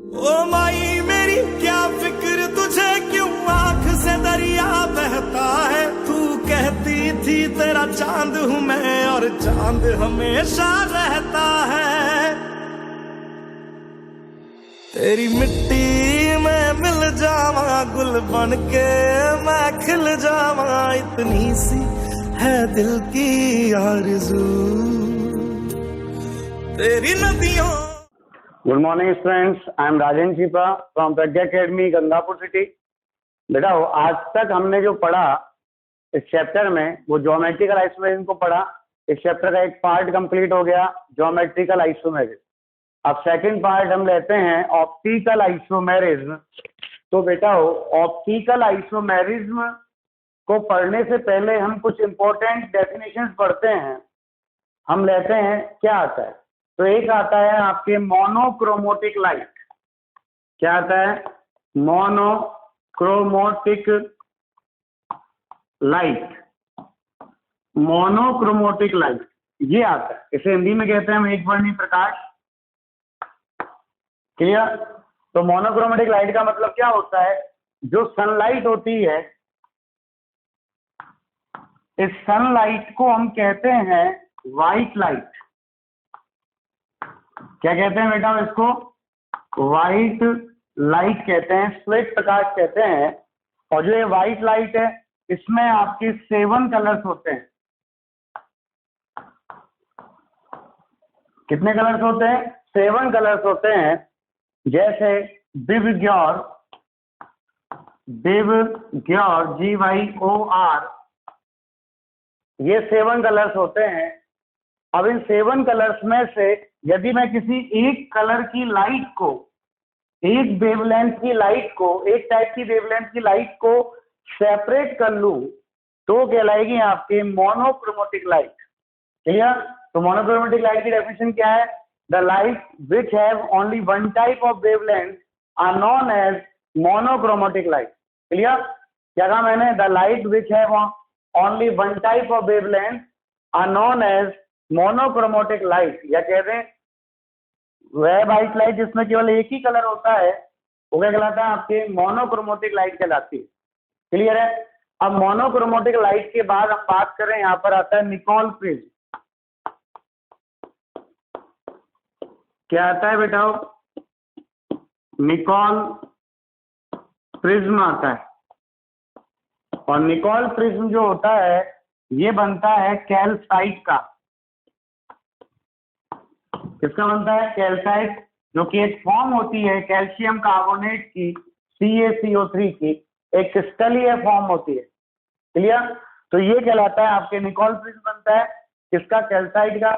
ओ माई मेरी क्या फिक्र तुझे, क्यों आंख से दरिया बहता है। तू कहती थी तेरा चांद हूँ मैं और चांद हमेशा रहता है। तेरी मिट्टी में मिल जावा गुल बन के मैं खिल जावा, इतनी सी है दिल की आरज़ू तेरी नदियों। Good morning students, I am Rajendra Chipa from Pragya academy Gangapur city. बेटा आज तक हमने जो पढ़ा इस चैप्टर में वो ज्योमेट्रिकल आइसोमेरिज्म को पढ़ा। इस चैप्टर का एक पार्ट कंप्लीट हो गया ज्योमेट्रिकल आइसोमेरिज्म। अब सेकंड पार्ट हम लेते हैं ऑप्टिकल आइसोमेरिज्म। तो बेटा ऑप्टिकल आइसोमेरिज्म को पढ़ने से पहले हम कुछ इंपॉर्टेंट डेफिनेशंस पढ़ते हैं। हम लेते हैं क्या आता है। तो एक आता है आपके मोनोक्रोमोटिक लाइट। क्या आता है? मोनोक्रोमोटिक लाइट। मोनोक्रोमोटिक लाइट ये आता है, इसे हिंदी में कहते हैं हम एक वर्णी प्रकाश। क्लियर? तो मोनोक्रोमोटिक लाइट का मतलब क्या होता है? जो सनलाइट होती है, इस सनलाइट को हम कहते हैं व्हाइट लाइट। क्या कहते हैं बेटा इसको? व्हाइट लाइट कहते हैं, श्वेत प्रकाश कहते हैं। और जो ये व्हाइट लाइट है इसमें आपके 7 कलर्स होते हैं। कितने कलर्स होते हैं? 7 कलर्स होते हैं। जैसे विवग्योर, GYOR, ये 7 कलर्स होते हैं। अब इन 7 कलर्स में से यदि मैं किसी एक कलर की लाइट को, एक वेवलेंथ की लाइट को, एक टाइप की वेवलेंथ की लाइट को सेपरेट कर लूं तो कहलाएगी आपकी मोनोक्रोमोटिक लाइट। क्लियर? तो मोनोक्रोमोटिक लाइट की डेफिनेशन क्या है? The light which have only one type of wavelength are known as monochromatic light. Clear? क्या कहा मैंने? The light which have only one type of wavelength are known as monochromatic light. या कह दें वह व्हाइट लाइट जिसमें केवल एक ही कलर होता है वो क्या कहलाता है? आपके मोनोक्रोमोटिक लाइट कहलाती है। क्लियर है? अब मोनोक्रोमोटिक लाइट के बाद हम बात करें, यहां पर आता है निकोल प्रिज्म। क्या आता है बेटा? निकोल प्रिज्म आता है। और निकोल प्रिज्म जो होता है ये बनता है कैल्साइट का। किसका बनता है? कैल्साइट, जो कि एक फॉर्म होती है कैल्शियम कार्बोनेट की, CaCO3 की, एक क्रिस्टलीय फॉर्म होती है। क्लियर? तो ये कहलाता है आपके निकोल प्रिज्म बनता है। किसका? कैल्साइट का।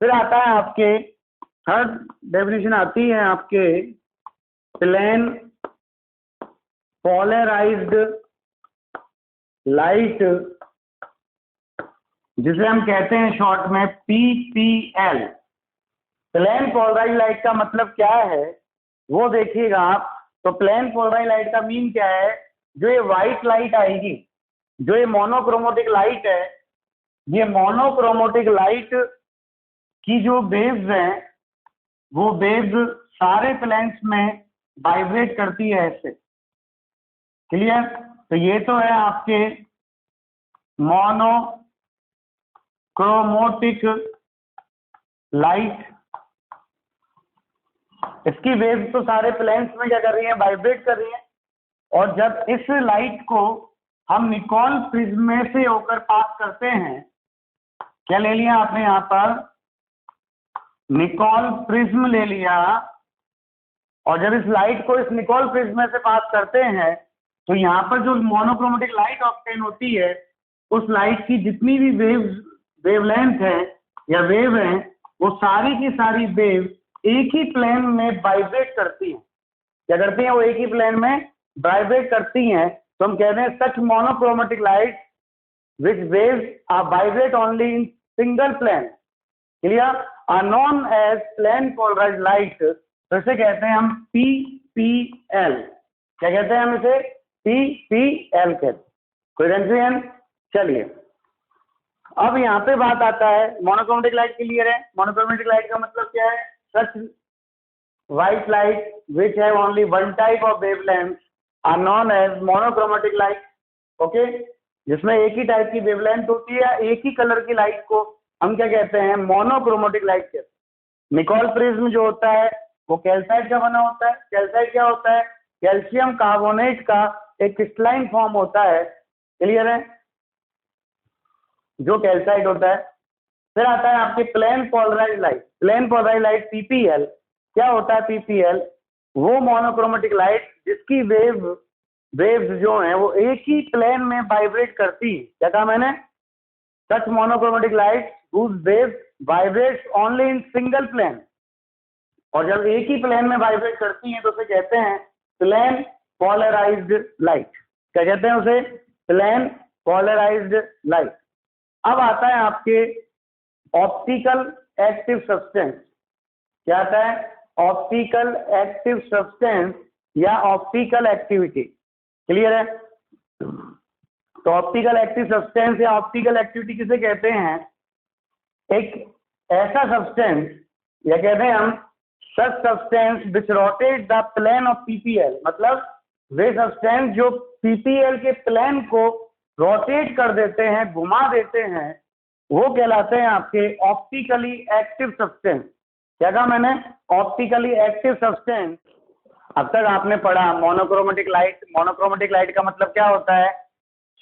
फिर आता है आपके थर्ड डेफिनेशन आती है आपके प्लेन पोलराइज्ड लाइट, जिसे हम कहते हैं शॉर्ट में PPL। प्लेन पोलराइज्ड लाइट का मतलब क्या है वो देखिएगा आप। तो प्लेन पोलराइज्ड लाइट का मीन क्या है? जो ये व्हाइट लाइट आएगी, जो ये मोनोक्रोमोटिक लाइट है, ये मोनोक्रोमोटिक लाइट की जो वेव्स हैं वो वेव्स सारे प्लेन्स में वाइब्रेट करती है ऐसे। क्लियर? तो ये तो है आपके मोनोक्रोमोटिक लाइट। इसकी वेव्स तो सारे प्लेन्स में क्या कर रही है? वाइब्रेट कर रही है। और जब इस लाइट को हम निकोल प्रिज्म में से होकर पास करते हैं, क्या ले लिया आपने यहां पर? निकोल प्रिज्म ले लिया। और जब इस लाइट को इस निकोल प्रिज्म में से पास करते हैं तो यहाँ पर जो मोनोक्रोमोटिक लाइट ऑब्टेन होती है, उस लाइट की जितनी भी वेवलेंथ है या वेव है, वो सारी की सारी वेव एक ही प्लेन में वाइब्रेट करती हैं। क्या करती हैं? वो एक ही प्लेन में वाइब्रेट करती हैं। तो हम कहते हैं such monochromatic light which waves are vibrate only in single plane, clear, are known as plane polarised light. तो इसे कहते हैं हम PPL। क्या कहते हैं हम इसे? PPL कहते हैं। कोई कंफ्यूजन? चलिए अब यहाँ पे बात आता है मोनोक्रोमैटिक लाइट। क्लियर है? मोनोक्रोमैटिक लाइट का मतलब क्या है? सच white light which have only one type of wavelength are known as monochromatic light. Okay, जिसमें एक ही टाइप की वेवलेंथ होती है, एक ही कलर की लाइट को हम क्या कहते हैं? मोनोक्रोमेटिक लाइट कहते हैं। निकोल प्रिज्म जो होता है वो कैल्साइट का बना होता है। कैल्साइट क्या होता है? कैल्शियम कार्बोनेट का एक क्रिस्टलाइन फॉर्म होता है। क्लियर है? जो कैल्साइट होता है। फिर आता है आपके plane polarise light. Plane polarise light PPL. क्या होता है पीपीएल? वो मोनोक्रोमेटिक लाइट जिसकी वेव्स जो हैं वो एक ही प्लेन में वाइब्रेट करती है। क्या कहा मैंने? Such monochromatic light whose waves vibrates only in single plane। और जब एक ही प्लेन में वाइब्रेट करती हैं तो उसे कहते हैं प्लेन पोलराइज्ड लाइट। क्या कहते हैं उसे? Plane polarised light. अब आता है आपके ऑप्टिकल एक्टिव सब्सटेंस। क्या आता है? ऑप्टिकल एक्टिव सब्सटेंस या ऑप्टिकल एक्टिविटी। क्लियर है? तो ऑप्टिकल एक्टिव सब्सटेंस या ऑप्टिकल एक्टिविटी किसे कहते हैं? एक ऐसा सब्सटेंस, या कहते हैं हम such substance which rotate the plane of PPL. मतलब वे सब्सटेंस जो पीपीएल के प्लेन को रोटेट कर देते हैं, घुमा देते हैं, वो कहलाते हैं आपके ऑप्टिकली एक्टिव सब्सटेंस। क्या कहा मैंने? Optically active substance. अब तक आपने पढ़ा मोनोक्रोमेटिक लाइट। मोनोक्रोमेटिक लाइट का मतलब क्या होता है?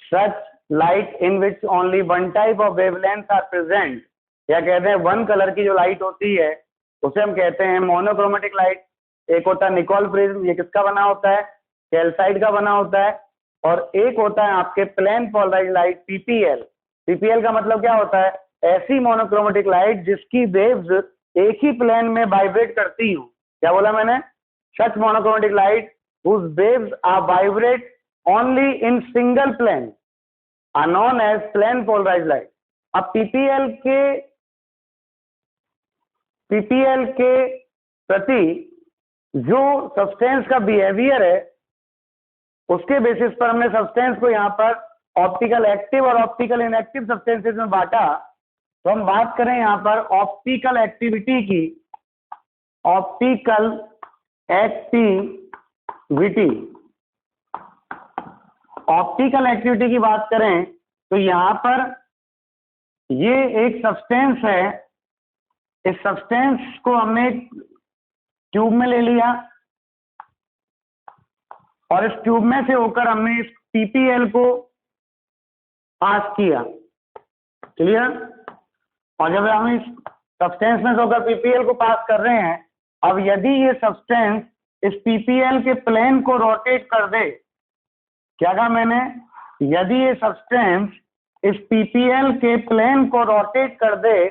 Such light in which only one type of wavelength are present. या कहते हैं वन कलर की जो लाइट होती है उसे हम कहते हैं मोनोक्रोमेटिक लाइट। एक होता है निकोल प्रिज्म, ये किसका बना होता है? कैल्साइट का बना होता है। और एक होता है आपके plane polarised light PPL. PPL का मतलब क्या होता है? ऐसी मोनोक्रोमेटिक लाइट जिसकी वेव्स एक ही प्लेन में वाइब्रेट करती हो। क्या बोला मैंने? Such monochromatic light whose waves are vibrate only in single plane are known as plane polarized light। अब पीपीएल के प्रति जो सब्सटेंस का बिहेवियर है उसके बेसिस पर हमने सब्सटेंस को यहाँ पर ऑप्टिकल एक्टिव और ऑप्टिकल इनएक्टिव सब्सटेंसेस में बांटा। तो हम बात करें यहाँ पर ऑप्टिकल एक्टिविटी की। ऑप्टिकल एक्टिविटी, ऑप्टिकल एक्टिविटी की बात करें तो यहाँ पर ये एक सब्सटेंस है। इस सब्सटेंस को हमने ट्यूब में ले लिया और इस ट्यूब में से होकर हमने इस पीपीएल को पास किया। क्लियर? और जब हम इस सब्सटेंस में से होकर पीपीएल को पास कर रहे हैं, अब यदि ये सब्सटेंस इस पीपीएल के प्लेन को रोटेट कर दे। क्या कहा मैंने? यदि ये सब्सटेंस इस पीपीएल के प्लेन को रोटेट कर दे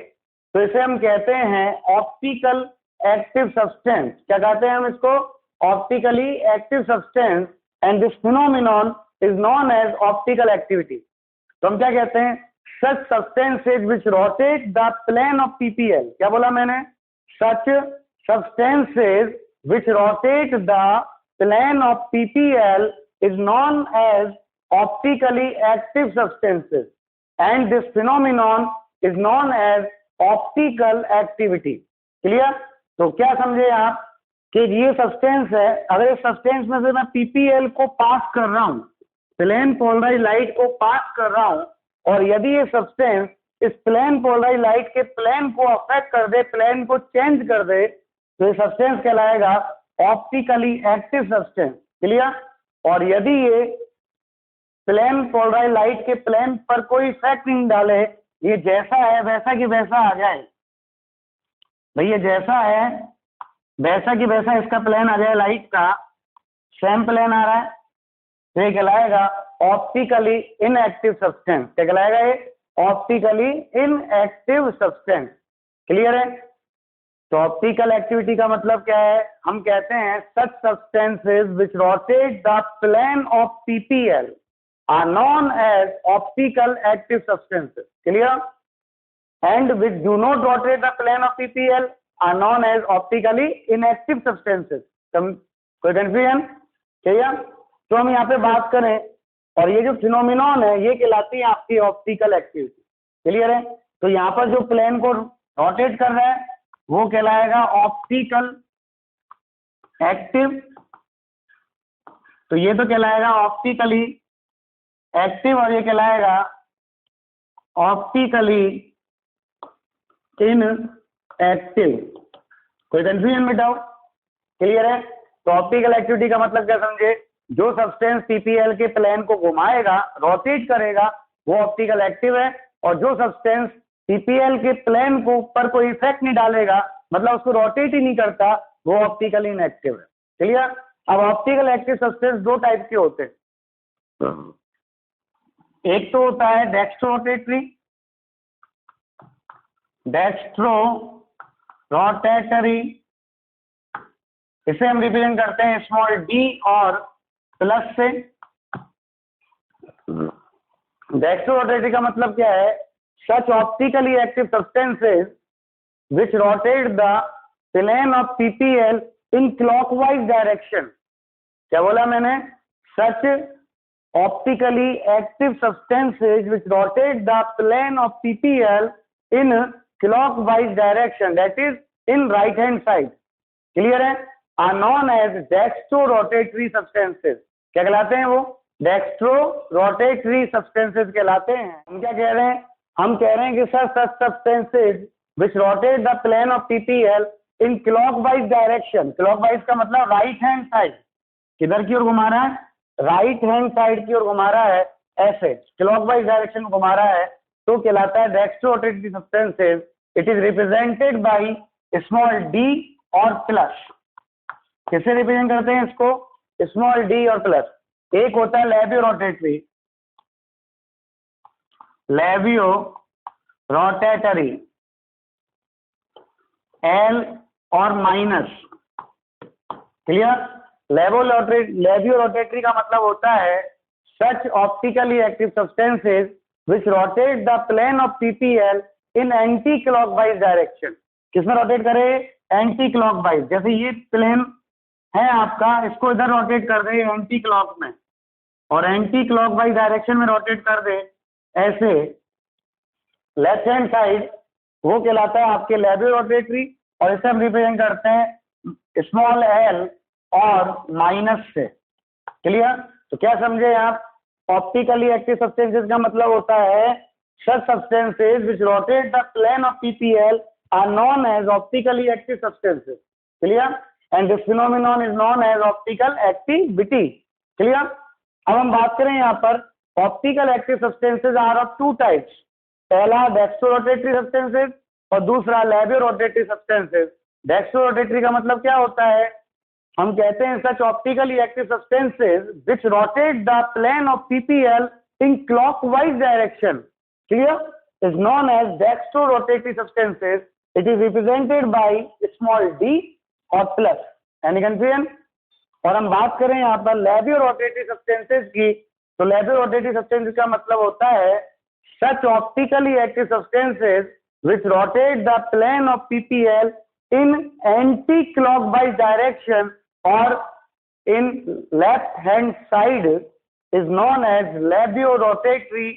तो इसे हम कहते हैं ऑप्टिकल एक्टिव सब्सटेंस। क्या कहते हैं हम इसको? Optically active substance. And this phenomenon is known as optical activity. तो हम क्या कहते हैं? Such substances which rotate the plane of PPL. क्या बोला मैंने? Such substances which rotate the plane of PPL is known as optically active substances and this phenomenon is known as optical activity। Clear? तो क्या समझे आप कि ये substance है, अगर इस सब्सटेंस में से मैं पीपीएल को पास कर रहा हूँ, प्लेन पोलराइज लाइट को पास कर रहा हूँ, और यदि ये सब्सटेंस इस प्लेन पोलराइज लाइट के प्लेन को अफेक्ट कर दे, प्लेन को चेंज कर दे, तो ये सब्सटेंस कहलाएगा ऑप्टिकली एक्टिव सब्सटेंस। क्लियर? और यदि ये प्लेन पोलराइज लाइट के प्लेन पर कोई इफेक्ट नहीं डाले, ये जैसा है वैसा की वैसा आ जाए, भैया जैसा है वैसा की वैसा इसका प्लेन आ जाए, लाइट का सेम प्लेन आ रहा है, तो ये कहलाएगा ऑप्टिकली इनएक्टिव सब्सटेंस। क्या कहलाएगा? ये ऑप्टिकली इनएक्टिव सब्सटेंस। क्लियर है? तो ऑप्टिकल एक्टिविटी का मतलब क्या है? हम कहते हैं such substances which rotate the plane of PPL are known as optical active substances. Clear? And which do not rotate the plane of PPL are known as optically inactive substances. कोई confusion? Clear? तो हम यहाँ पे बात करें, और ये जो फिनोमिनॉन है ये कहलाती है आपकी ऑप्टिकल एक्टिविटी। क्लियर है? तो यहाँ पर जो प्लेन को रोटेट कर रहा है वो कहलाएगा ऑप्टिकल एक्टिव, तो ये तो कहलाएगा ऑप्टिकली एक्टिव और ये कहलाएगा ऑप्टिकली इन एक्टिव। कोई कंफ्यूजन मिटाओ, क्लियर है? तो ऑप्टिकल एक्टिविटी का मतलब क्या समझे? जो सब्सटेंस पीपीएल के प्लेन को घुमाएगा, रोटेट करेगा, वो ऑप्टिकल एक्टिव है, और जो सब्सटेंस पीपीएल के प्लेन को ऊपर कोई इफेक्ट नहीं डालेगा, मतलब उसको रोटेट ही नहीं करता, वो ऑप्टिकल इनएक्टिव है। क्लियर? अब ऑप्टिकल एक्टिव सब्सटेंस दो टाइप के होते हैं, एक तो होता है डेक्स्ट्रो रोटेटरी, इसे हम रिप्रेजेंट करते हैं स्मॉल डी और प्लस से। डेक्स्ट्रो रोटेटरी का मतलब क्या है? Such optically active substances which rotate the plane of PPL in clockwise direction. क्या बोला मैंने? Such optically active substances which rotate the plane of PPL in clockwise direction, that is in right hand side. Clear है? Are known as dextro rotatory substances. क्या कहलाते हैं वो? Dextro rotatory substances कहलाते हैं। हम क्या कह रहे हैं? हम कह रहे हैं कि sir such substances which rotate the plane of PPL in clockwise direction. Clockwise का मतलब राइट हैंड साइड, किधर की ओर घुमा रहा है? राइट हैंड साइड की ओर घुमा रहा है, ऐसे क्लॉकवाइज डायरेक्शन में घुमा रहा है, तो कहलाता है dextro rotatory substances. It is represented by small D और प्लस। किससे रिप्रेजेंट करते हैं इसको? स्मॉल डी और प्लस। एक होता है लेबियो रोटेटरी, एल और माइनस। क्लियर? लेबियो रोटेटरी का मतलब होता है such optically active substances which rotate the plane of PPL in anti clockwise direction. किसमें रोटेट करे? Anti clockwise. जैसे ये प्लेन है आपका, इसको इधर रोटेट कर दे एंटी क्लॉक में, और एंटी क्लॉकवाइज डायरेक्शन में रोटेट कर दे ऐसे लेफ्ट हैंड साइड, वो कहलाता है आपके लेबियो रोटेटरी। और इसे हम रिप्रेजेंट करते हैं स्मॉल एल और माइनस से। क्लियर? तो क्या समझे आप? ऑप्टिकली एक्टिव सब्सटेंसेज का मतलब होता है such substances which rotate the plane of PPL are known as optically active substances. Clear? And this phenomenon is known as optical activity. Clear? अब हम बात करें यहाँ पर optical active substances are of two types. पहला dextrorotatory substances और दूसरा labiorotatory substances. Dextrorotatory का मतलब क्या होता है? हम कहते हैं such optically active substances which rotate the plane of PPL in clockwise direction. Clear? Is known as dextrorotatory substances. It is represented by small d और plus. Any confusion? और हम बात करें यहाँ पर labiorotatory substances की, तो labiorotatory substances का मतलब होता है such optically active substances which rotate the plane of PPL in anti-clockwise direction or in left hand side is known as labiorotatory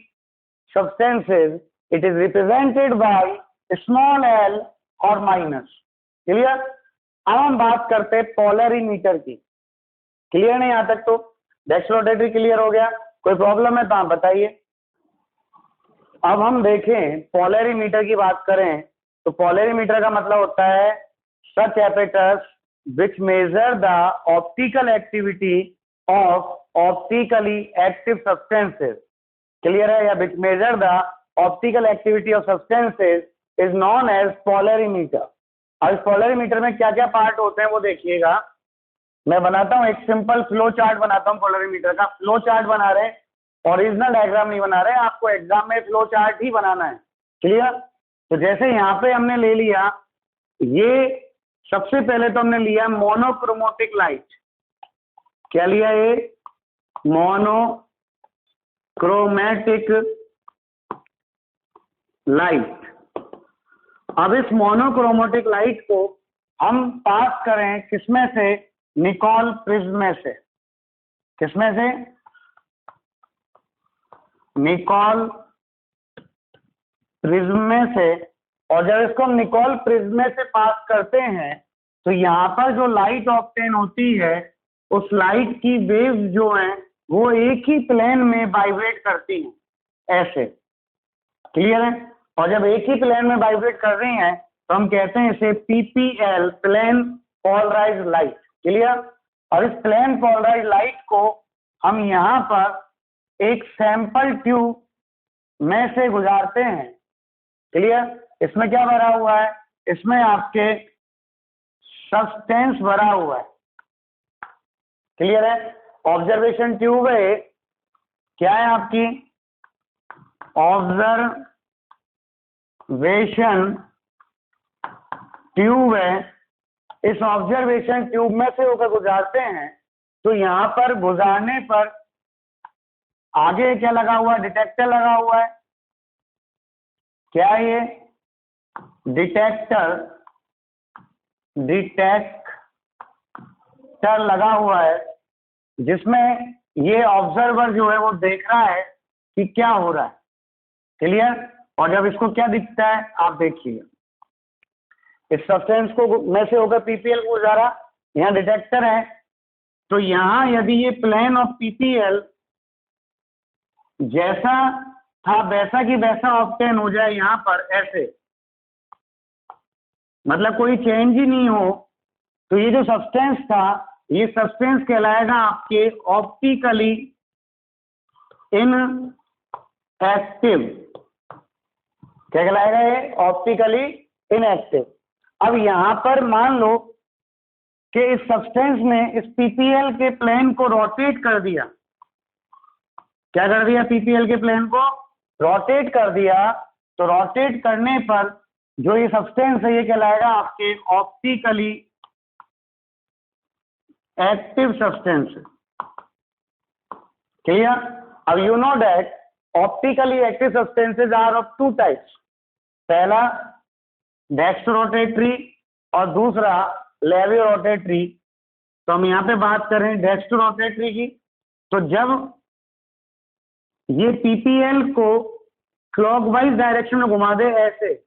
substances. It is represented by small l और minus. Clear? अब हम बात करते हैं polarimeter की। Clear नहीं यहाँ तक? तो डेक्स्ट्रोरोटेटरी क्लियर हो गया, कोई प्रॉब्लम है तो आप बताइए। अब हम देखें पोलरीमीटर की बात करें, तो पोलरीमीटर का मतलब होता है such apparatus which measure the optical activity of optically active substances. Clear है? या which measure the optical activity of substances is known as polarimeter. अब इस पोलरीमीटर में क्या क्या पार्ट होते हैं वो देखिएगा। मैं बनाता हूँ एक सिंपल फ्लो चार्ट बनाता हूँ पोलरीमीटर का। फ्लो चार्ट बना रहे हैं, ओरिजिनल डायग्राम नहीं बना रहे, आपको एग्जाम में फ्लो चार्ट ही बनाना है। क्लियर? तो जैसे यहाँ पे हमने ले लिया, ये सबसे पहले तो हमने लिया मोनोक्रोमोटिक लाइट। क्या लिया? ये मोनोक्रोमैटिक लाइट। अब इस मोनोक्रोमैटिक लाइट को हम पास करें किसमें से? निकोल प्रिज्म में से। किसमें से? निकोल प्रिज्म में से। और जब इसको हम निकोल प्रिज्म में से पास करते हैं तो यहाँ पर जो लाइट ऑब्टेन होती है उस लाइट की वेव जो है वो एक ही प्लेन में वाइब्रेट करती हैं, ऐसे। क्लियर है? और जब एक ही प्लेन में वाइब्रेट कर रही हैं तो हम कहते हैं इसे PPL, plane polarised light. Clear? और इस प्लेन पोलराइज्ड लाइट को हम यहाँ पर एक सैंपल ट्यूब में से गुजारते हैं। क्लियर? इसमें क्या भरा हुआ है? इसमें आपके सब्सटेंस भरा हुआ है। क्लियर है? ऑब्जर्वेशन ट्यूब है, क्या है आपकी? ऑब्जर्वेशन ट्यूब है। इस ऑब्जर्वेशन ट्यूब में से होकर गुजारते हैं तो यहाँ पर गुजारने पर आगे क्या लगा हुआ है? डिटेक्टर लगा हुआ है। क्या है ये? डिटेक्टर लगा हुआ है, जिसमें ये ऑब्जर्वर जो है वो देख रहा है कि क्या हो रहा है। क्लियर? और जब इसको क्या दिखता है आप देखिए, इस सब्सटेंस को में से होकर पीपीएल को गुजारा, यहाँ डिटेक्टर है, तो यहाँ यदि ये प्लेन ऑफ पीपीएल जैसा था वैसा की वैसा ऑब्टेन हो जाए यहाँ पर ऐसे, मतलब कोई चेंज ही नहीं हो, तो ये जो सब्सटेंस था ये सब्सटेंस कहलाएगा आपके ऑप्टिकली इनएक्टिव। क्या कहलाएगा ये? Optically inactive. अब यहाँ पर मान लो कि इस सब्सटेंस ने इस पीपीएल के प्लेन को रोटेट कर दिया। क्या कर दिया? पीपीएल के प्लेन को रोटेट कर दिया। तो रोटेट करने पर जो ये सब्सटेंस है ये कहलाएगा आपके ऑप्टिकली एक्टिव सब्सटेंस। क्लियर? अब you know that optically active substances are of two types. पहला डेक्स्ट्रोरोटेटरी और दूसरा लेवियोरोटेटरी। तो हम यहाँ पे बात करें डेक्स्ट्रोरोटेटरी की, तो जब ये पीपीएल को क्लॉकवाइज डायरेक्शन में घुमा दे, ऐसे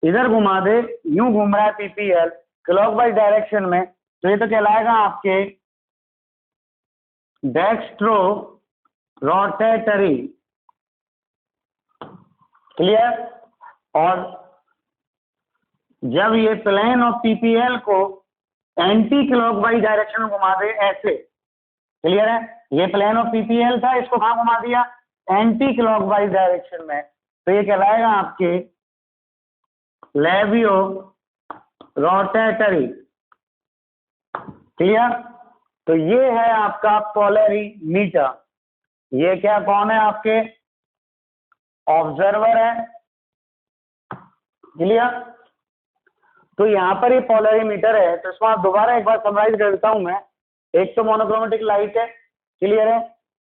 इधर घुमा दे, यूं घूम रहा है पीपीएल क्लॉकवाइज डायरेक्शन में, तो ये तो कहलाएगा आपके डेक्स्ट्रो रोटेटरी। क्लियर? और जब ये प्लेन ऑफ पीपीएल को एंटी क्लॉकवाइज डायरेक्शन में घुमा दे, ऐसे। क्लियर है? ये प्लेन ऑफ पीपीएल था, इसको कहाँ घुमा दिया? एंटी क्लॉकवाइज डायरेक्शन में, तो ये कहलाएगा आपके लेवियो रोटेटरी। क्लियर? तो ये है आपका पोलरीमीटर। ये क्या, कौन है? आपके ऑब्जर्वर है। क्लियर? तो यहाँ पर ये पोलरीमीटर है, तो इसको आप दोबारा एक बार समराइज कर देता हूं मैं। एक तो मोनोक्रोमेटिक लाइट है। क्लियर है?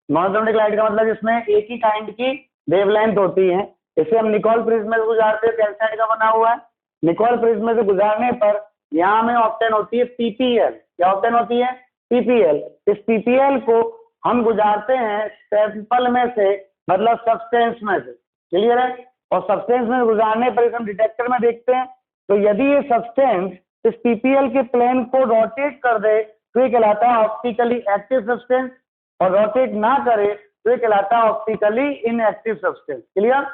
मोनोक्रोमेटिक लाइट का मतलब इसमें एक ही काइंड की वेवलेंथ होती है। इसे हम निकोल प्रिज्म से गुजारते हैं, कैल्साइट का बना हुआ है। निकोल प्रिज्म से गुजारने पर यहाँ में ऑब्टेन होती है पीपीएल। क्या ऑब्टेन होती है? पीपीएल। इस पीपीएल को हम गुजारते हैं सैंपल में से, मतलब सब्सटेंस में से। क्लियर है? और सब्सटेंस में गुजारने पर इसे हम डिटेक्टर में देखते हैं, तो यदि ये सब्सटेंस इस पीपीएल के प्लेन को रोटेट कर दे तो ये कहलाता है ऑप्टिकली एक्टिव सब्सटेंस, और रोटेट ना करे तो ये कहलाता है ऑप्टिकली इनएक्टिव सब्सटेंस। क्लियर?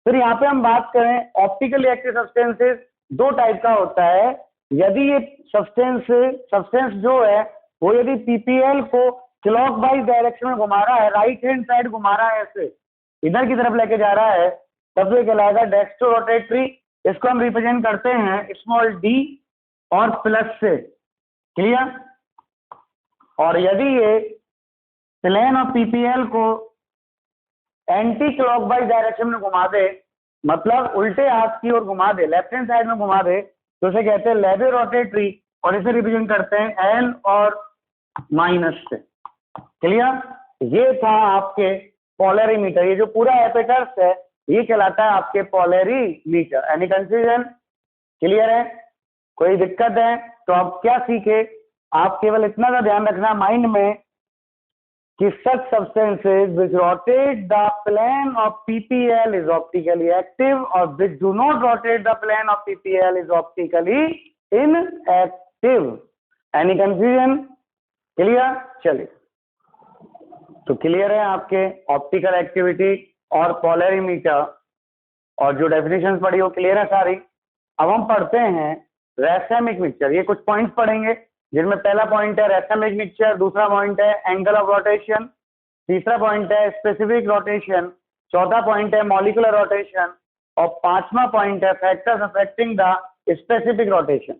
फिर यहाँ पे हम बात करें, ऑप्टिकली एक्टिव सब्सटेंसेस दो टाइप का होता है। यदि ये सब्सटेंस जो है वो यदि पीपीएल को क्लॉकवाइज डायरेक्शन में घुमा रहा है, राइट हैंड साइड घुमा रहा है, ऐसे इधर की तरफ लेके जा रहा है, तब ये कहलाएगा डेक्स्ट्रोरोटेटरी। इसको हम रिप्रेजेंट करते हैं स्मॉल डी और प्लस से। क्लियर? और यदि ये प्लेन ऑफ पीपीएल को एंटी क्लॉकवाइज डायरेक्शन में घुमा दे, मतलब उल्टे हाथ की ओर घुमा दे, लेफ्ट हैंड साइड में घुमा दे, तो इसे कहते हैं लेवियोरोटेटरी, और इसे रिप्रेजेंट करते हैं एल और माइनस से। क्लियर? ये था आपके पोलरीमीटर। ये जो पूरा एपेटर्स है ये कहलाता है आपके पोलरीमीटर। Any confusion? क्लियर है? कोई दिक्कत है? तो आप क्या सीखे? आप केवल इतना सा ध्यान रखना माइंड में कि such substances which rotate the plane of PPL is optically active, or which do not rotate the plane of PPL is optically inactive. Any confusion? Clear? चलिए, तो क्लियर है आपके ऑप्टिकल एक्टिविटी और पोलरिमीटर और जो definition पढ़ी वो clear है सारी। अब हम पढ़ते हैं रैसेमिक मिक्सचर। ये कुछ पॉइंट्स पढ़ेंगे जिनमें पहला पॉइंट है रैसेमिक मिक्सचर, दूसरा पॉइंट है एंगल ऑफ रोटेशन, तीसरा पॉइंट है स्पेसिफिक रोटेशन, चौथा पॉइंट है मॉलिक्यूलर रोटेशन और पांचवा पॉइंट है factors affecting the specific rotation.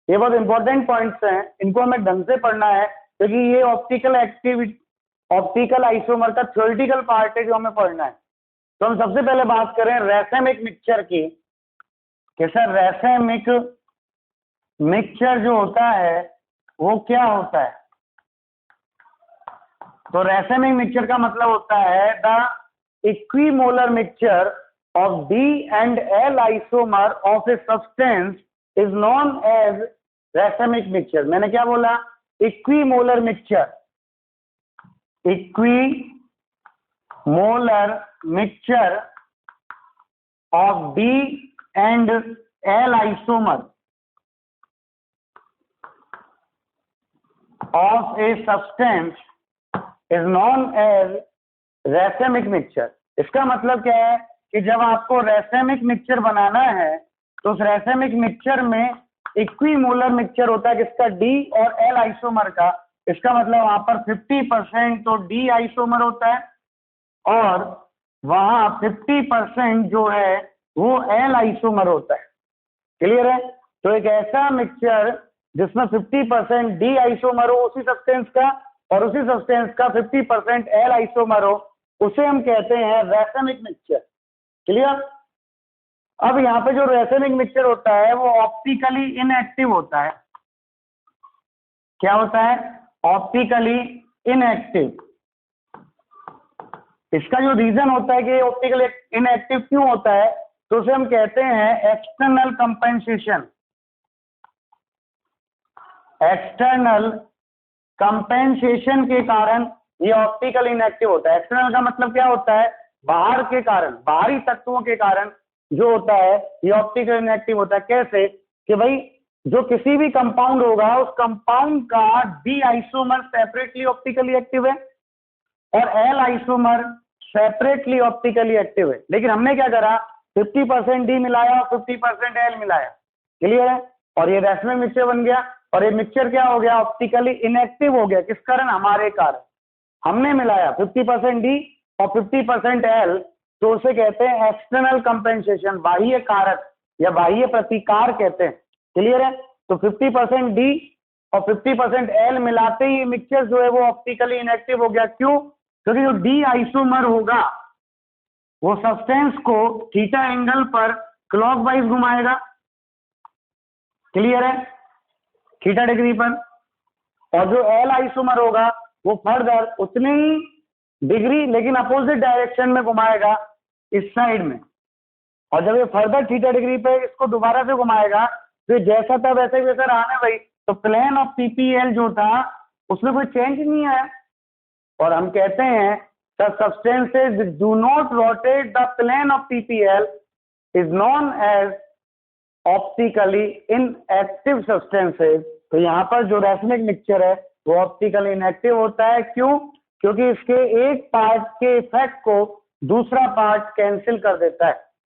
ये बहुत इंपॉर्टेंट पॉइंट्स हैं, इनको हमें ढंग से पढ़ना है क्योंकि ये ऑप्टिकल एक्टिविटी, ऑप्टिकल आइसोमर का थ्योरेटिकल पार्ट है जो हमें पढ़ना है। तो हम सबसे पहले बात करें रैसेमिक मिक्सचर की कि सर रैसेमिक मिक्सचर जो होता है वो क्या होता है। तो रैसेमिक मिक्सचर का मतलब होता है the equimolar mixture of D and L isomer of a substance is known as racemic mixture। मैंने क्या बोला? Equimolar mixture. Equimolar mixture of D and L isomer of a substance is known as racemic mixture। इसका मतलब क्या है कि जब आपको रैसेमिक मिक्सचर बनाना है तो उस रैसेमिक मिक्सचर में इक्विमोलर मिक्सचर होता है किसका? D और L आइसोमर का। इसका मतलब वहां पर 50% तो D आइसोमर होता है और वहां 50% जो है वो L आइसोमर होता है। क्लियर है? तो एक ऐसा मिक्सचर जिसमें 50% D आइसोमर हो उसी सब्सटेंस का और उसी सब्सटेंस का 50% L आइसोमर हो, उसे हम कहते हैं रैसेमिक मिक्सचर। क्लियर? अब यहाँ पे जो रैसेमिक मिक्सचर होता है वो ऑप्टिकली इनएक्टिव होता है। क्या होता है? Optically inactive. इसका जो रीजन होता है कि ऑप्टिकली इनएक्टिव क्यों होता है तो उसे हम कहते हैं एक्सटर्नल कंपेंसेशन। एक्सटर्नल कंपेंसेशन के कारण ये ऑप्टिकल इनएक्टिव होता है। एक्सटर्नल का मतलब क्या होता है? बाहर के कारण, बाहरी तत्वों के कारण जो होता है ये ऑप्टिकल इनएक्टिव होता है। कैसे? कि भाई जो किसी भी कंपाउंड होगा उस कंपाउंड का D isomer separately optically active है और L isomer separately optically active है, लेकिन हमने क्या करा? 50% D मिलाया और 50% L मिलाया। क्लियर है? और ये रैसेमिक मिक्सचर बन गया और ये मिक्सचर क्या हो गया? ऑप्टिकली इनएक्टिव हो गया। किस कारण? हमारे कारण। हमने मिलाया 50% D और 50% L, तो उसे कहते हैं एक्सटर्नल कंपेंसेशन, बाह्य कारक या बाह्य प्रतिकार कहते हैं। क्लियर है? तो 50% D और 50% L मिलाते ही मिक्सचर जो है वो ऑप्टिकली इनएक्टिव हो गया। क्यों? क्योंकि जो D आइसोमर होगा वो सब्सटेंस को थीटा एंगल पर क्लॉकवाइज घुमाएगा। क्लियर है? थीटा डिग्री पर। और जो L आइसोमर होगा वो फर्दर उतनी ही डिग्री लेकिन अपोजिट डायरेक्शन में घुमाएगा, इस साइड में। और जब ये फर्दर थीटा डिग्री पे इसको दोबारा से घुमाएगा तो जैसा था वैसे ही वैसा रहा ना भाई। तो प्लेन ऑफ पीपीएल जो था उसमें कोई चेंज नहीं आया। और हम कहते हैं the substances do not rotate the plane of PPL is known as optically inactive substances. तो यहाँ पर जो रैसेमिक मिक्सचर है वो ऑप्टिकली इनएक्टिव होता है। क्यों? क्योंकि इसके एक पार्ट के इफेक्ट को दूसरा पार्ट कैंसिल कर देता है।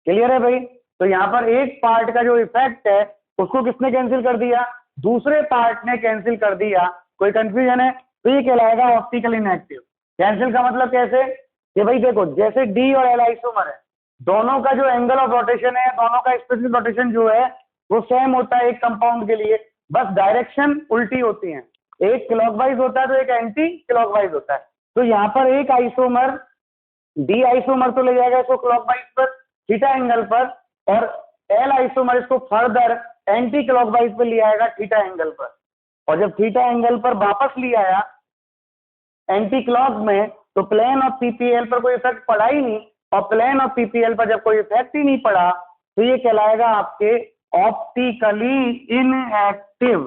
क्लियर है भाई? तो यहाँ पर एक पार्ट का जो इफेक्ट है उसको किसने कैंसिल कर दिया? दूसरे पार्ट ने कैंसिल कर दिया। कोई कंफ्यूजन है? तो ये कहलाएगा ऑप्टिकल इनएक्टिव। कैंसिल का मतलब कैसे? कि भाई देखो जैसे D और L आइसोमर है, दोनों का जो एंगल ऑफ रोटेशन है, दोनों का स्पेसिफिक रोटेशन जो है वो सेम होता है एक कंपाउंड के लिए, बस डायरेक्शन उल्टी होती है। एक क्लॉकवाइज होता है तो एक एंटी क्लॉकवाइज होता है। तो यहाँ पर एक आइसोमर D आइसोमर तो ले जाएगा इसको क्लॉकवाइज पर थीटा एंगल पर और L आइसोमर इसको फर्दर एंटी क्लॉकवाइज पे ले आएगा थीटा एंगल पर। और जब थीटा एंगल पर वापस ले आया एंटी क्लॉक में तो प्लेन ऑफ पीपीएल पर कोई इफेक्ट पड़ा ही नहीं। और प्लेन ऑफ पीपीएल पर जब कोई इफेक्ट ही नहीं पड़ा तो ये कहलाएगा आपके ऑप्टिकली इनएक्टिव।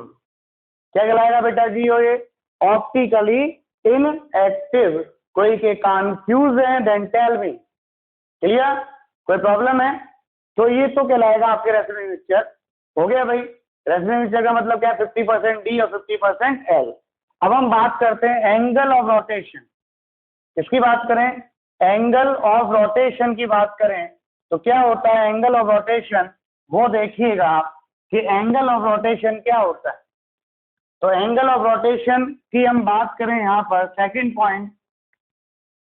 क्या कहलाएगा बेटा जी? हो ये ऑप्टिकली इनएक्टिव। कोई के कंफ्यूज है देन टेल मी। क्लियर? कोई प्रॉब्लम है? तो ये तो कहलाएगा आपके रैसेमिक मिक्सचर। हो गया भाई? रेजोनेंस नेचर का मतलब क्या है, 50% डी और 50% एल। अब हम बात करते हैं एंगल ऑफ रोटेशन। किसकी बात करें, एंगल ऑफ रोटेशन की बात करें तो क्या होता है एंगल ऑफ रोटेशन, वो देखिएगा आप कि एंगल ऑफ रोटेशन क्या होता है। तो एंगल ऑफ रोटेशन की हम बात करें यहां पर, second point,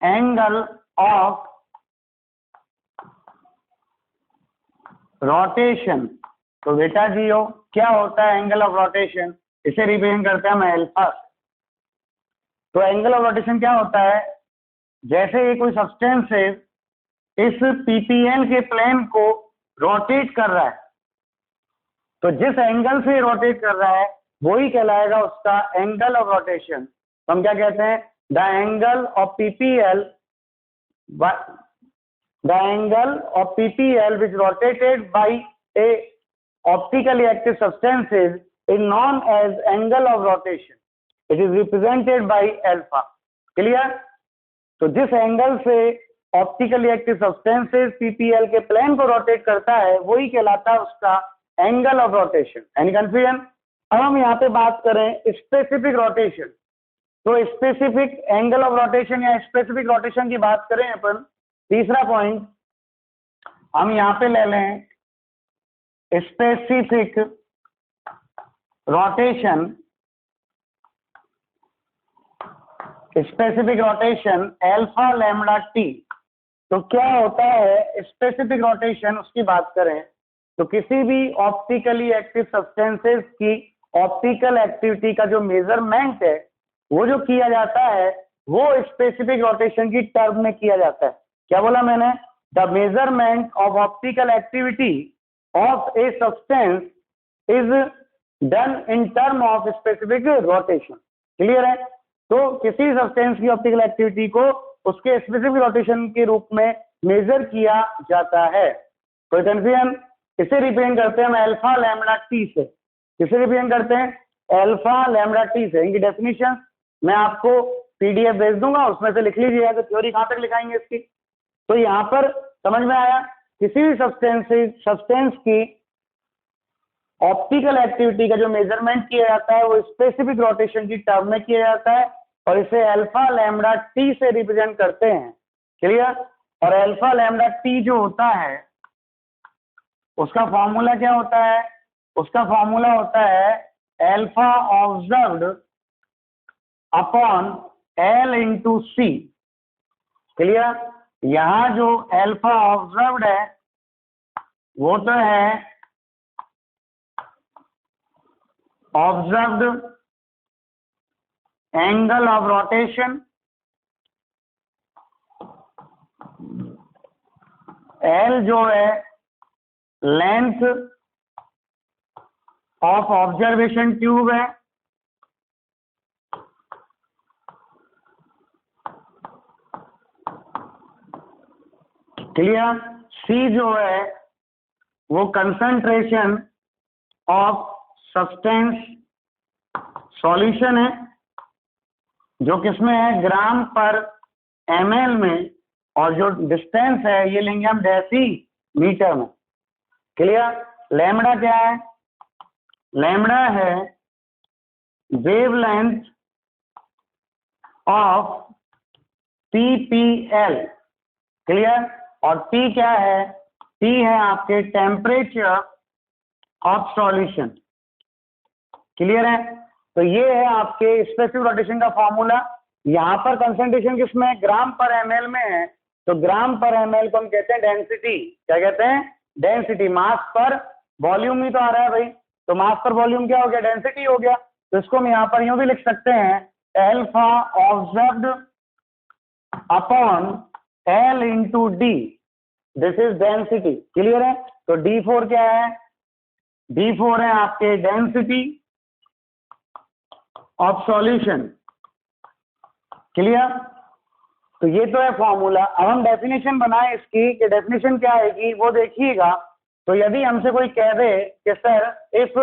angle of rotation. तो बेटा जीओ क्या होता है एंगल ऑफ रोटेशन, इसे रिप्रेजेंट करते हैं हम अल्फा। तो एंगल ऑफ रोटेशन क्या होता है, जैसे ये कोई सब्सटेंस है इस पीपीएल के प्लेन को रोटेट कर रहा है, तो जिस एंगल से रोटेट कर रहा है वही कहलाएगा उसका एंगल ऑफ रोटेशन। तो हम क्या कहते हैं, the angle of PPL, the angle of PPL which rotated by a optically active substances is known as angle of rotation, it is represented by alpha. Clear. तो जिस एंगल से optically active substances PPL के plane को rotate करता है वही कहलाता है उसका angle of rotation. Any confusion. अब हम यहाँ पे बात करें स्पेसिफिक रोटेशन। तो स्पेसिफिक एंगल ऑफ रोटेशन या स्पेसिफिक रोटेशन की बात करें अपन, तीसरा पॉइंट हम यहाँ पे ले लें specific rotation. Specific rotation alpha lambda T. तो क्या होता है स्पेसिफिक रोटेशन, उसकी बात करें तो किसी भी ऑप्टिकली एक्टिव सब्सटेंसेस की ऑप्टिकल एक्टिविटी का जो मेजरमेंट है वो जो किया जाता है वो स्पेसिफिक रोटेशन की टर्म में किया जाता है। क्या बोला मैंने, the measurement of optical activity of a substance is done in term of specific rotation. Clear है। तो किसी सब्सटेंस की ऑप्टिकल एक्टिविटी को उसके स्पेसिफिक रोटेशन के रूप में मेजर किया जाता है। कोई कंफ्यूजन। इसे रिप्रेजेंट करते हैं हम अल्फा लैम्डा टी से। किसे रिप्रेजेंट करते हैं, अल्फा लैम्डा टी से। इनकी डेफिनेशन मैं आपको पीडीएफ भेज दूंगा, उसमें से लिख लीजिएगा। तो थ्योरी कहां तक लिखाएंगे इसकी। तो यहाँ पर समझ में आया, किसी भी सब्सटेंस की ऑप्टिकल एक्टिविटी का जो मेजरमेंट किया जाता है वो स्पेसिफिक रोटेशन की टर्म में किया जाता है और इसे अल्फा लैम्डा टी से रिप्रेजेंट करते हैं। क्लियर। और अल्फा लैम्डा टी जो होता है उसका फॉर्मूला क्या होता है, उसका फॉर्मूला होता है alpha observed upon L into C. Clear. यहां जो अल्फा ऑब्जर्व्ड है वो तो है observed angle of rotation, L जो है लेंथ ऑफ ऑब्जर्वेशन ट्यूब है, क्लियर। सी जो है वो कंसंट्रेशन ऑफ सब्सटेंस सॉल्यूशन है, जो किसमें है, ग्राम पर ml में, और जो डिस्टेंस है ये लेंगे हम डेसीमीटर में। क्लियर। लैम्डा क्या है, लैम्डा है वेवलेंथ ऑफ पीपीएल। क्लियर। और T क्या है, T है आपके टेम्परेचर ऑफ सॉल्यूशन। क्लियर है। तो ये है आपके स्पेसिफिक रोटेशन का फॉर्मूला। यहाँ पर कंसंट्रेशन किसमें है, ग्राम पर ml में है, तो ग्राम पर ml को हम कहते हैं डेंसिटी। क्या कहते हैं, डेंसिटी। मास पर वॉल्यूम ही तो आ रहा है भाई, तो मास पर वॉल्यूम क्या हो गया, डेंसिटी हो गया। तो इसको हम यहाँ पर यूं भी लिख सकते हैं, alpha observed upon L into D, this is density. Clear है। तो D4 क्या है, D4 है आपके डेंसिटी ऑफ सॉल्यूशन। क्लियर। तो ये तो है फॉर्मूला। अब हम डेफिनेशन बनाए इसकी, कि डेफिनेशन क्या आएगी वो देखिएगा। तो यदि हमसे कोई कह दे कि sir if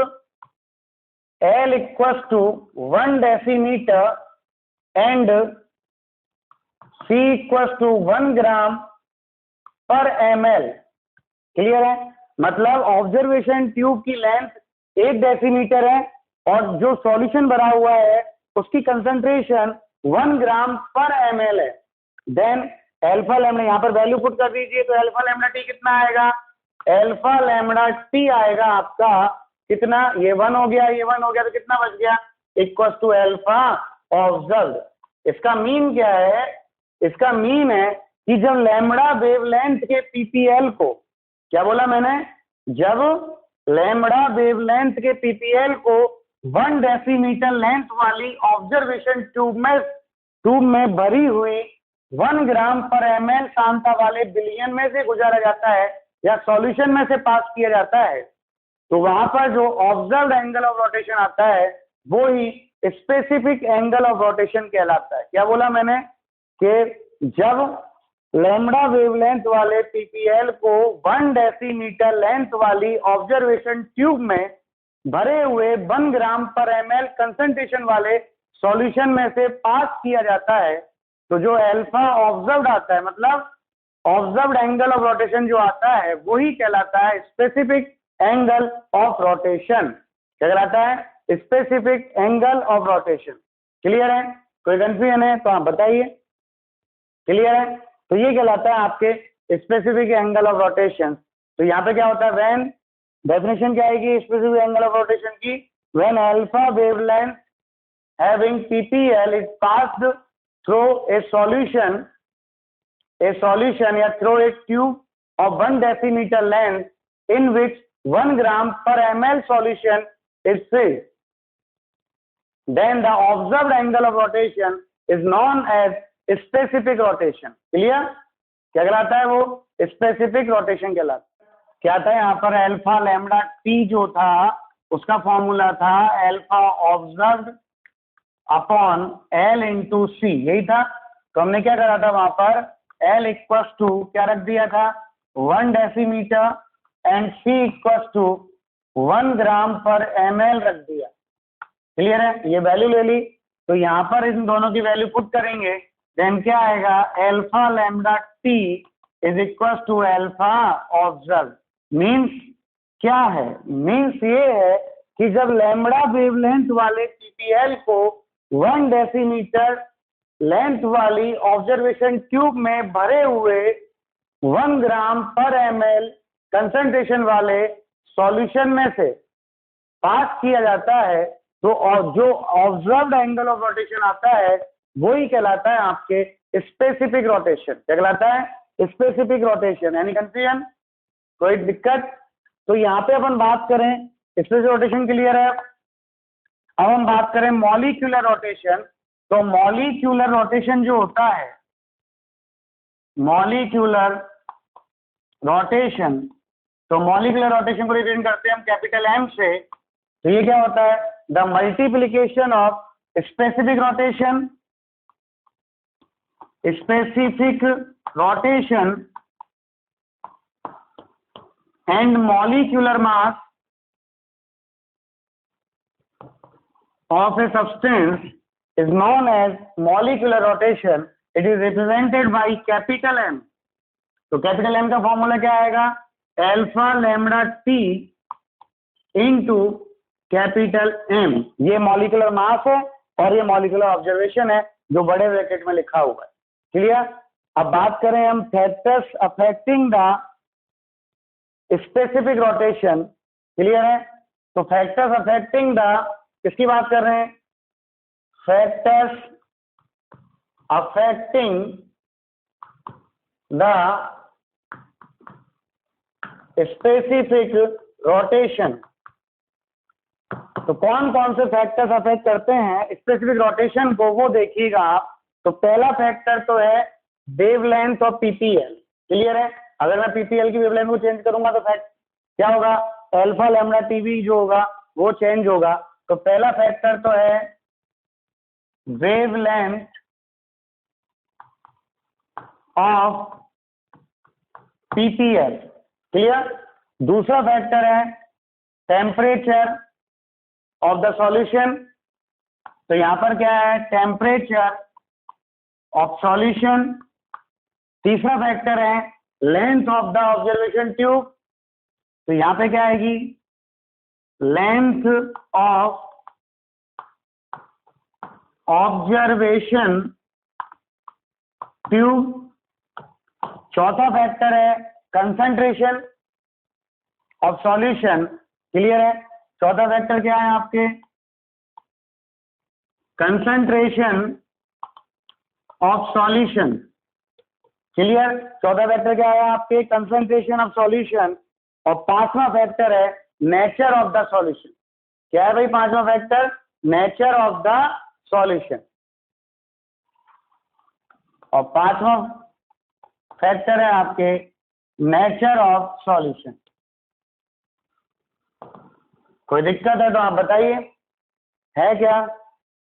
L equals to 1 decimetre and C equals to 1 gram per ml। Clear है। मतलब ऑब्जर्वेशन ट्यूब की लेंथ 1 डेसीमीटर है और जो सॉल्यूशन भरा हुआ है उसकी कंसंट्रेशन 1 ग्राम पर ml है, देन अल्फा लैम्डा, यहाँ पर वैल्यू पुट कर दीजिए, तो अल्फा लैम्डा टी कितना आएगा, अल्फा लैम्डा टी आएगा आपका कितना, ये 1 हो गया, ये 1 हो गया, तो कितना बच गया, इक्वल टू अल्फा ऑब्जर्व्ड। इसका मीन क्या है, इसका मीन है कि जब लैम्डा वेवलेंथ के पीपीएल को, क्या बोला मैंने, जब लैम्डा वेवलेंथ के पीपीएल को 1 डेसीमीटर लेंथ वाली ऑब्जर्वेशन ट्यूब में भरी हुई 1 ग्राम पर ml सांद्रता वाले बिलियन में से गुजारा जाता है या सॉल्यूशन में से पास किया जाता है, तो वहां पर जो ऑब्जर्व्ड एंगल ऑफ रोटेशन आता है वो ही स्पेसिफिक एंगल ऑफ रोटेशन कहलाता है। क्या बोला मैंने कि जब लैम्डा वेवलेंथ वाले पीपीएल को 1 डेसीमीटर लेंथ वाली ऑब्जर्वेशन ट्यूब में भरे हुए 1 ग्राम पर ml कंसंट्रेशन वाले सॉल्यूशन में से पास किया जाता है, तो जो अल्फा ऑब्जर्व्ड आता है, मतलब ऑब्जर्व्ड एंगल ऑफ रोटेशन जो आता है वही कहलाता है स्पेसिफिक एंगल ऑफ रोटेशन। क्या कहलाता है, specific angle of rotation. Clear है, कोई कंफ्यूजन है तो आप बताइए, क्लियर है, तो ये कहलाता है आपके स्पेसिफिक एंगल ऑफ रोटेशन। तो यहाँ पे क्या होता है, व्हेन, डेफिनेशन क्या आएगी स्पेसिफिक एंगल ऑफ रोटेशन की, when alpha wavelength having PPL is passed through a solution या through a tube of 1 decimetre length in which 1 gram per ml solution is filled, then the observed angle of rotation is known as specific rotation। Clear, क्या कहलाता है वो, specific rotation कहलाता है। क्या था यहाँ पर, अल्फा लैम्डा टी जो था उसका फॉर्मूला था alpha observed upon L into C, यही था। तो हमने क्या करा था वहां पर, एल इक्वल टू क्या रख दिया था, 1 decimetre and C equal to 1 gram per ml रख दिया। क्लियर है, ये वैल्यू ले ली, तो यहाँ पर इन दोनों की वैल्यू पुट करेंगे, देन क्या आएगा, alpha lambda T is equal to alpha observe. Means क्या है, मीन्स ये है कि जब लैम्डा वेवलेंथ वाले पीपीएल को 1 डेसीमीटर लेंथ वाली ऑब्जर्वेशन ट्यूब में भरे हुए 1 ग्राम पर ml कंसंट्रेशन वाले सॉल्यूशन में से पास किया जाता है, तो जो ऑब्जर्व्ड एंगल ऑफ रोटेशन आता है वही कहलाता है आपके स्पेसिफिक रोटेशन। क्या कहलाता है, स्पेसिफिक रोटेशन। यानी कंफ्यूजन, कोई दिक्कत, तो यहाँ पे अपन बात करें स्पेसिफिक रोटेशन, क्लियर है। अब हम बात करें मॉलिक्यूलर रोटेशन, तो मॉलिक्यूलर रोटेशन जो होता है, मॉलिक्यूलर रोटेशन, तो मॉलिक्यूलर रोटेशन को रिप्रेजेंट करते हैं हम कैपिटल एम से। तो ये क्या होता है, the multiplication of specific rotation, specific rotation and molecular mass of a substance is known as molecular rotation. It is represented by capital M. तो कैपिटल M का फॉर्मूला क्या आएगा, alpha lambda T into capital M। ये molecular mass है और ये molecular observation है जो बड़े ब्रैकेट में लिखा हुआ है। क्लियर। अब बात करें हम factors affecting the specific rotation. Clear है, तो फैक्टर्स अफेक्टिंग द, किसकी बात कर रहे हैं, factors affecting the specific rotation. तो कौन कौन से फैक्टर्स अफेक्ट करते हैं स्पेसिफिक रोटेशन को, वो देखिएगा आप। तो पहला फैक्टर तो है वेवलेंथ ऑफ पीपीएल। क्लियर है, अगर मैं पीपीएल की वेवलेंथ को चेंज करूंगा तो फैक्ट क्या होगा, अल्फा लैम्डा टीवी जो होगा वो चेंज होगा। तो पहला फैक्टर तो है वेवलेंथ ऑफ पीपीएल। क्लियर। दूसरा फैक्टर है टेम्परेचर ऑफ द सॉल्यूशन। तो यहां पर क्या है, टेम्परेचर ऑफ सॉल्यूशन। तीसरा फैक्टर है length of the observation tube. तो यहां पे क्या आएगी, लेंथ ऑफ ऑब्जर्वेशन ट्यूब। चौथा फैक्टर है कंसंट्रेशन ऑफ सॉल्यूशन। क्लियर है? चौथा फैक्टर क्या है आपके? Concentration of solution. क्लियर? चौथा फैक्टर क्या है आपके? Concentration of solution. और पांचवा फैक्टर है नेचर ऑफ द सॉल्यूशन। क्या है भाई पांचवा factor? Nature of the solution. और पांचवा फैक्टर है आपके नेचर ऑफ सॉल्यूशन। कोई दिक्कत है तो आप बताइए, है क्या?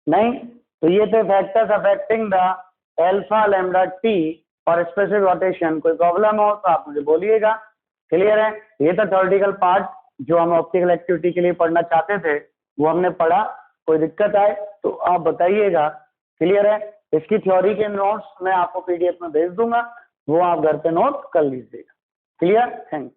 नहीं? तो ये थे factors affecting the alpha lambda T और स्पेसिफिक रोटेशन। कोई प्रॉब्लम हो तो आप मुझे बोलिएगा। क्लियर है? ये था थ्योरेटिकल पार्ट जो हम ऑप्टिकल एक्टिविटी के लिए पढ़ना चाहते थे, वो हमने पढ़ा। कोई दिक्कत आए तो आप बताइएगा। क्लियर है? इसकी थ्योरी के नोट्स मैं आपको पीडीएफ में भेज दूंगा, वो आप घर पे नोट कर लीजिएगा। क्लियर? Thank you.